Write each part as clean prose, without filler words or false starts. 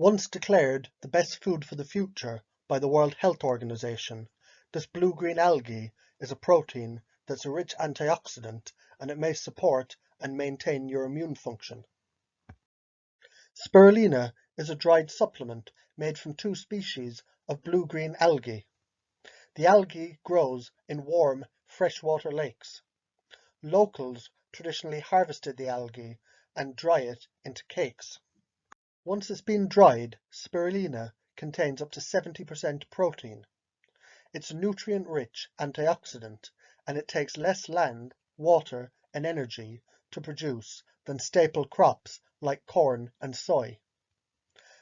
Once declared the best food for the future by the World Health Organization, this blue-green algae is a protein that's a rich antioxidant, and it may support and maintain your immune function. Spirulina is a dried supplement made from two species of blue-green algae. The algae grows in warm, freshwater lakes. Locals traditionally harvested the algae and dry it into cakes. Once it's been dried, spirulina contains up to 70% protein. It's a nutrient-rich antioxidant, and it takes less land, water, and energy to produce than staple crops like corn and soy.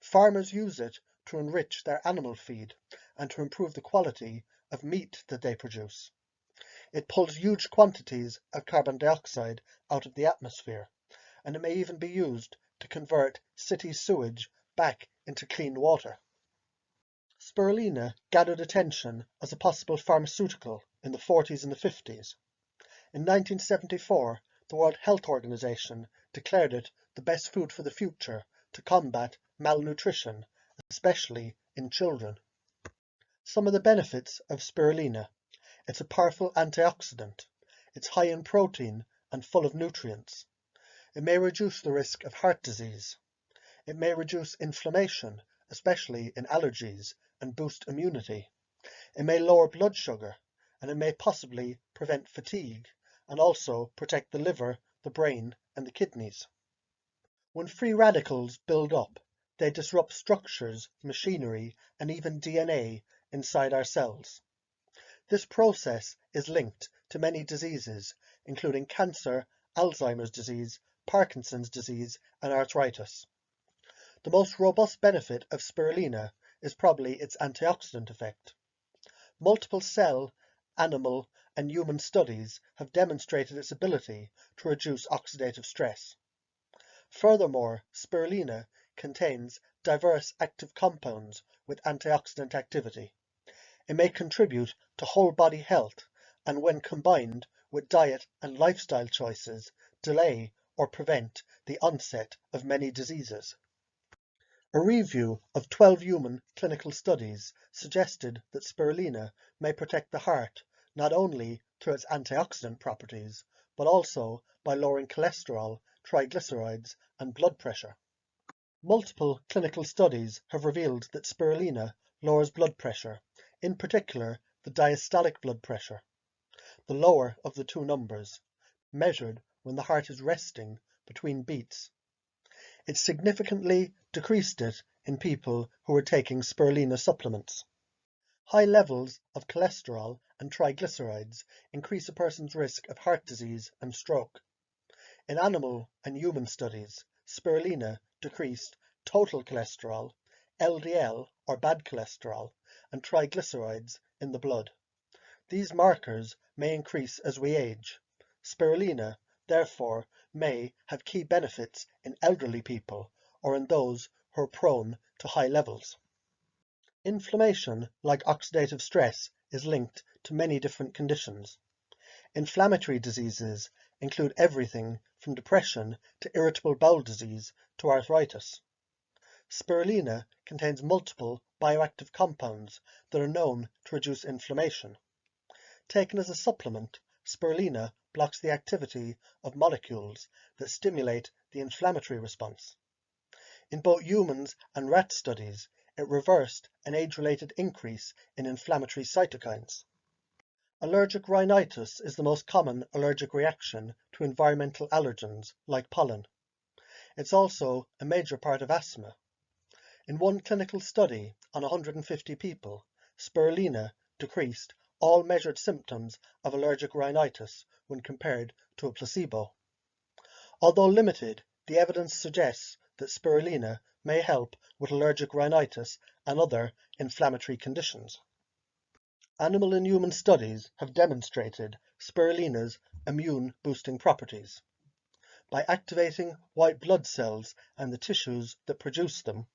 Farmers use it to enrich their animal feed and to improve the quality of meat that they produce. It pulls huge quantities of carbon dioxide out of the atmosphere, and it may even be used to convert city sewage back into clean water. Spirulina gathered attention as a possible pharmaceutical in the 40s and the 50s. In 1974, the World Health Organization declared it the best food for the future to combat malnutrition, especially in children. Some of the benefits of spirulina. It's a powerful antioxidant. It's high in protein and full of nutrients. It may reduce the risk of heart disease. It may reduce inflammation, especially in allergies, and boost immunity. It may lower blood sugar, and it may possibly prevent fatigue, and also protect the liver, the brain, and the kidneys. When free radicals build up, they disrupt structures, machinery, and even DNA inside our cells. This process is linked to many diseases, including cancer, Alzheimer's disease, Parkinson's disease, and arthritis. The most robust benefit of spirulina is probably its antioxidant effect. Multiple cell, animal, and human studies have demonstrated its ability to reduce oxidative stress. Furthermore, spirulina contains diverse active compounds with antioxidant activity. It may contribute to whole body health, and when combined with diet and lifestyle choices, delay or prevent the onset of many diseases. A review of 12 human clinical studies suggested that spirulina may protect the heart not only through its antioxidant properties, but also by lowering cholesterol, triglycerides, and blood pressure. Multiple clinical studies have revealed that spirulina lowers blood pressure, in particular the diastolic blood pressure, the lower of the two numbers, measured when the heart is resting between beats. It significantly decreased it in people who were taking spirulina supplements. High levels of cholesterol and triglycerides increase a person's risk of heart disease and stroke. In animal and human studies, spirulina decreased total cholesterol, LDL or bad cholesterol, and triglycerides in the blood. These markers may increase as we age. Spirulina, therefore, may have key benefits in elderly people or in those who are prone to high levels. Inflammation, like oxidative stress, is linked to many different conditions. Inflammatory diseases include everything from depression to irritable bowel disease to arthritis. Spirulina contains multiple bioactive compounds that are known to reduce inflammation. Taken as a supplement, spirulina blocks the activity of molecules that stimulate the inflammatory response. In both humans and rat studies, it reversed an age-related increase in inflammatory cytokines. Allergic rhinitis is the most common allergic reaction to environmental allergens like pollen. It's also a major part of asthma. In one clinical study on 150 people, spirulina decreased all measured symptoms of allergic rhinitis when compared to a placebo. Although limited, the evidence suggests that spirulina may help with allergic rhinitis and other inflammatory conditions. Animal and human studies have demonstrated spirulina's immune-boosting properties. By activating white blood cells and the tissues that produce them,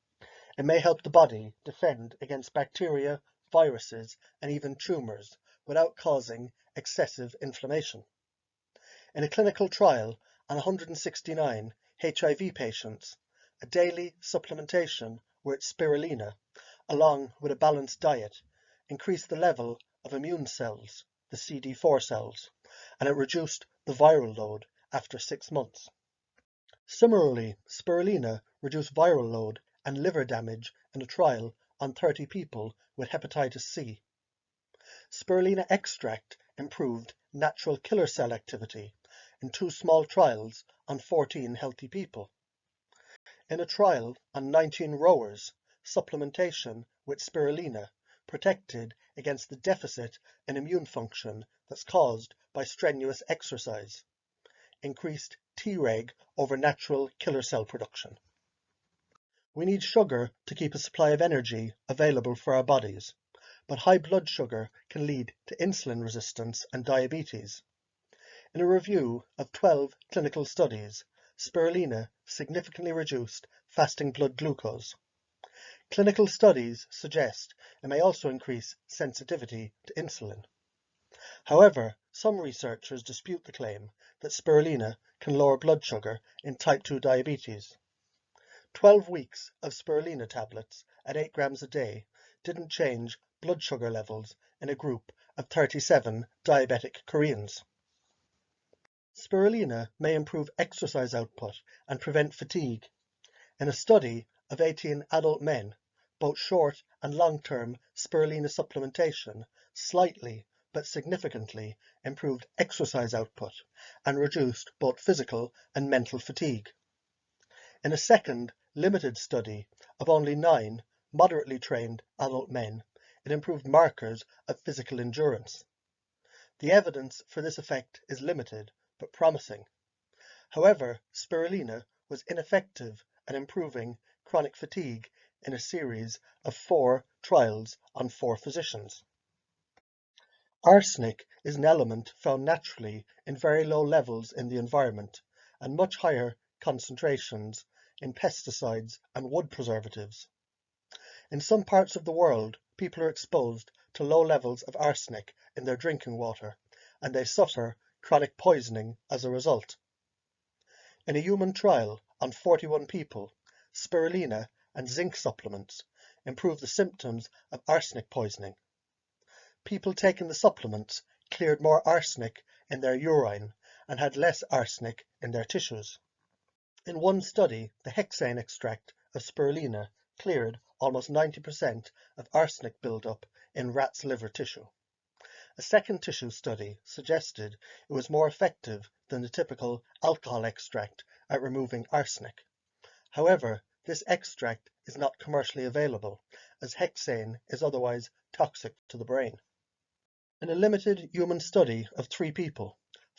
it may help the body defend against bacteria, viruses, and even tumours without causing excessive inflammation. In a clinical trial on 169 HIV patients, a daily supplementation where its spirulina, along with a balanced diet, increased the level of immune cells, the CD4 cells, and it reduced the viral load after 6 months. Similarly, spirulina reduced viral load and liver damage in a trial on 30 people with hepatitis C. Spirulina extract improved natural killer cell activity in 2 small trials on 14 healthy people. In a trial on 19 rowers, supplementation with spirulina protected against the deficit in immune function that's caused by strenuous exercise, increased Treg over natural killer cell production. We need sugar to keep a supply of energy available for our bodies, but high blood sugar can lead to insulin resistance and diabetes. In a review of 12 clinical studies, spirulina significantly reduced fasting blood glucose. Clinical studies suggest it may also increase sensitivity to insulin. However, some researchers dispute the claim that spirulina can lower blood sugar in type 2 diabetes. 12 weeks of spirulina tablets at 8 grams a day didn't change blood sugar levels in a group of 37 diabetic Koreans. Spirulina may improve exercise output and prevent fatigue. In a study of 18 adult men, both short and long-term spirulina supplementation slightly but significantly improved exercise output and reduced both physical and mental fatigue. In a second limited study of only 9 moderately trained adult men, it improved markers of physical endurance. The evidence for this effect is limited but promising. However, spirulina was ineffective at improving chronic fatigue in a series of 4 trials on 4 physicians. Arsenic is an element found naturally in very low levels in the environment and much higher concentrations in pesticides and wood preservatives. In some parts of the world, people are exposed to low levels of arsenic in their drinking water, and they suffer chronic poisoning as a result. In a human trial on 41 people, spirulina and zinc supplements improved the symptoms of arsenic poisoning. People taking the supplements cleared more arsenic in their urine and had less arsenic in their tissues. In one study, the hexane extract of spirulina cleared almost 90% of arsenic buildup in rats' liver tissue. A second tissue study suggested it was more effective than the typical alcohol extract at removing arsenic. However, this extract is not commercially available, as hexane is otherwise toxic to the brain. In a limited human study of 3 people,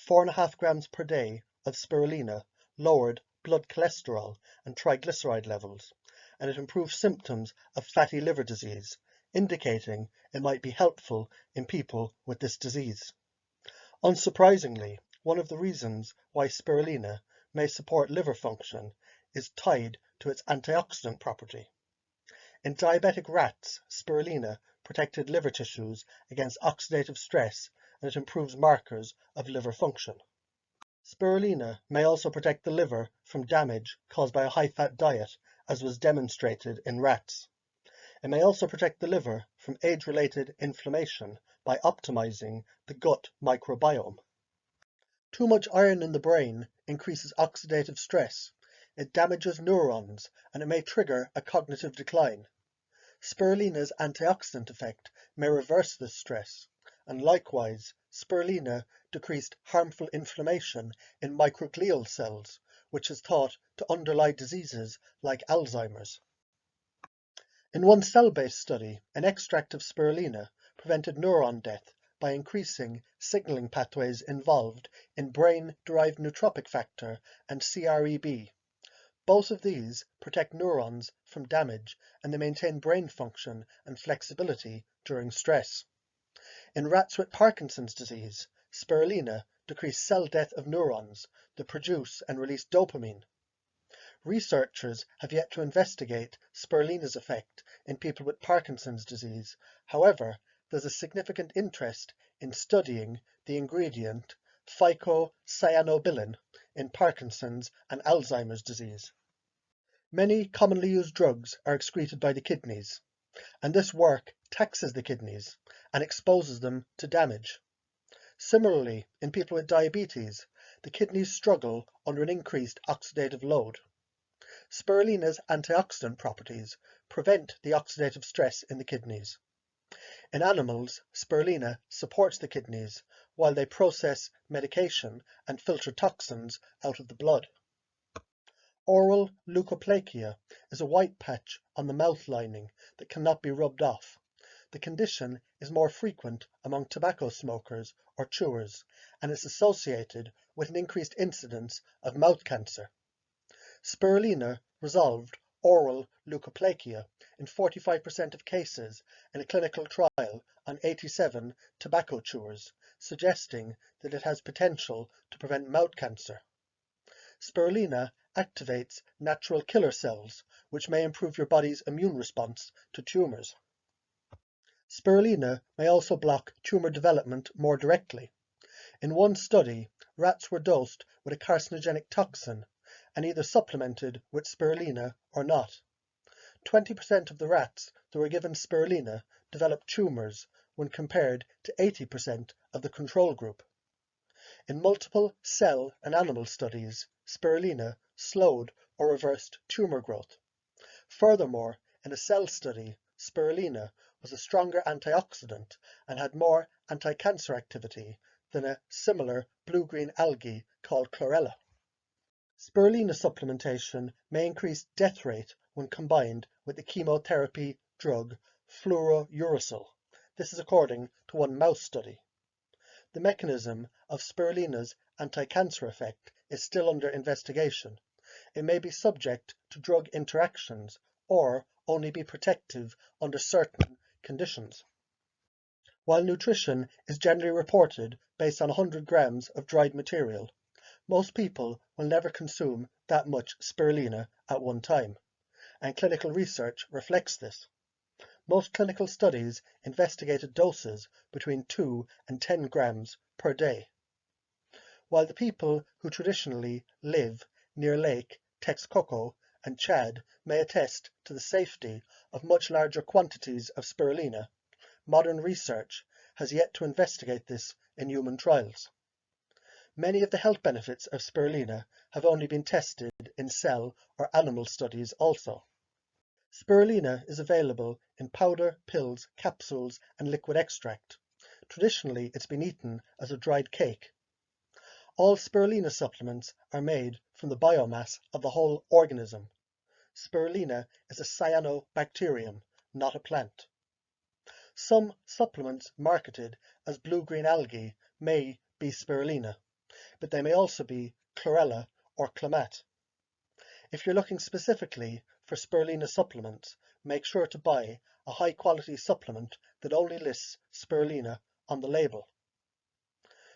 4.5 grams per day of spirulina lowered blood cholesterol and triglyceride levels, and it improved symptoms of fatty liver disease, indicating it might be helpful in people with this disease. Unsurprisingly, one of the reasons why spirulina may support liver function is tied to its antioxidant property. In diabetic rats, spirulina protected liver tissues against oxidative stress, and it improves markers of liver function. Spirulina may also protect the liver from damage caused by a high-fat diet, as was demonstrated in rats. It may also protect the liver from age-related inflammation by optimizing the gut microbiome. Too much iron in the brain increases oxidative stress. It damages neurons, and it may trigger a cognitive decline. Spirulina's antioxidant effect may reverse this stress, and likewise, spirulina decreased harmful inflammation in microglial cells, which is thought to underlie diseases like Alzheimer's. In one cell-based study, an extract of spirulina prevented neuron death by increasing signaling pathways involved in brain-derived neurotrophic factor and CREB. Both of these protect neurons from damage, and they maintain brain function and flexibility during stress. In rats with Parkinson's disease, spirulina decreased cell death of neurons that produce and release dopamine. Researchers have yet to investigate spirulina's effect in people with Parkinson's disease. However, there's a significant interest in studying the ingredient phycocyaninobilin in Parkinson's and Alzheimer's disease. Many commonly used drugs are excreted by the kidneys, and this work taxes the kidneys and exposes them to damage. Similarly, in people with diabetes, the kidneys struggle under an increased oxidative load. Spirulina's antioxidant properties prevent the oxidative stress in the kidneys. In animals, spirulina supports the kidneys while they process medication and filter toxins out of the blood. Oral leukoplakia is a white patch on the mouth lining that cannot be rubbed off. The condition is more frequent among tobacco smokers or chewers and is associated with an increased incidence of mouth cancer. Spirulina resolved oral leukoplakia in 45% of cases in a clinical trial on 87 tobacco chewers, suggesting that it has potential to prevent mouth cancer. Spirulina activates natural killer cells, which may improve your body's immune response to tumors. Spirulina may also block tumor development more directly. In one study, rats were dosed with a carcinogenic toxin and either supplemented with spirulina or not. 20% of the rats that were given spirulina developed tumors when compared to 80% of the control group. In multiple cell and animal studies, spirulina slowed or reversed tumor growth. Furthermore, in a cell study, spirulina was a stronger antioxidant and had more anti-cancer activity than a similar blue-green algae called chlorella. Spirulina supplementation may increase death rate when combined with the chemotherapy drug fluorouracil. This is according to one mouse study. The mechanism of spirulina's anti-cancer effect is still under investigation. It may be subject to drug interactions or only be protective under certain conditions. While nutrition is generally reported based on 100 grams of dried material, most people will never consume that much spirulina at one time, and clinical research reflects this. Most clinical studies investigated doses between 2 and 10 grams per day. While the people who traditionally live near Lake Texcoco and Chad may attest to the safety of much larger quantities of spirulina, modern research has yet to investigate this in human trials. Many of the health benefits of spirulina have only been tested in cell or animal studies also. Spirulina is available in powder, pills, capsules, and liquid extract. Traditionally, it's been eaten as a dried cake. All spirulina supplements are made from the biomass of the whole organism. Spirulina is a cyanobacterium, not a plant. Some supplements marketed as blue-green algae may be spirulina, but they may also be chlorella or clamat. If you're looking specifically for spirulina supplements, make sure to buy a high-quality supplement that only lists spirulina on the label.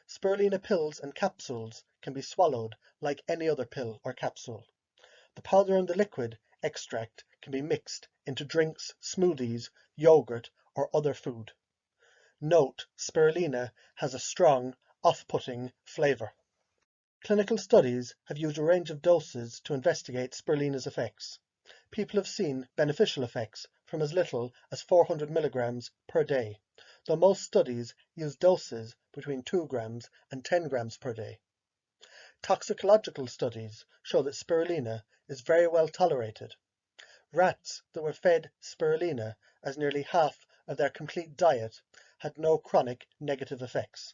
Spirulina pills and capsules can be swallowed like any other pill or capsule. The powder and the liquid extract can be mixed into drinks, smoothies, yogurt, or other food. Note, spirulina has a strong, off-putting flavor. Clinical studies have used a range of doses to investigate spirulina's effects. People have seen beneficial effects from as little as 400 milligrams per day, though most studies use doses between 2 grams and 10 grams per day. Toxicological studies show that spirulina is very well tolerated. Rats that were fed spirulina as nearly half of their complete diet had no chronic negative effects.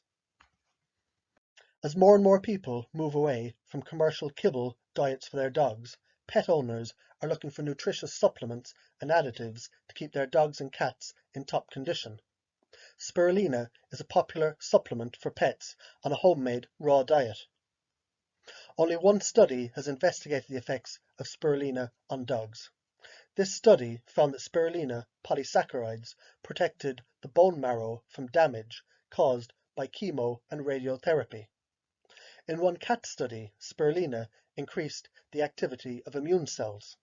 As more and more people move away from commercial kibble diets for their dogs, pet owners are looking for nutritious supplements and additives to keep their dogs and cats in top condition. Spirulina is a popular supplement for pets on a homemade raw diet. Only one study has investigated the effects of spirulina on dogs. This study found that spirulina polysaccharides protected the bone marrow from damage caused by chemo and radiotherapy. In one cat study, spirulina increased the activity of immune cells.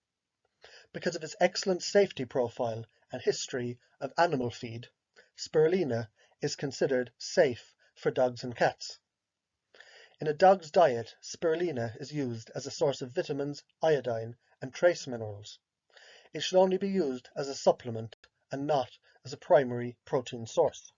Because of its excellent safety profile and history of animal feed, spirulina is considered safe for dogs and cats. In a dog's diet, spirulina is used as a source of vitamins, iodine, and trace minerals. It should only be used as a supplement and not as a primary protein source.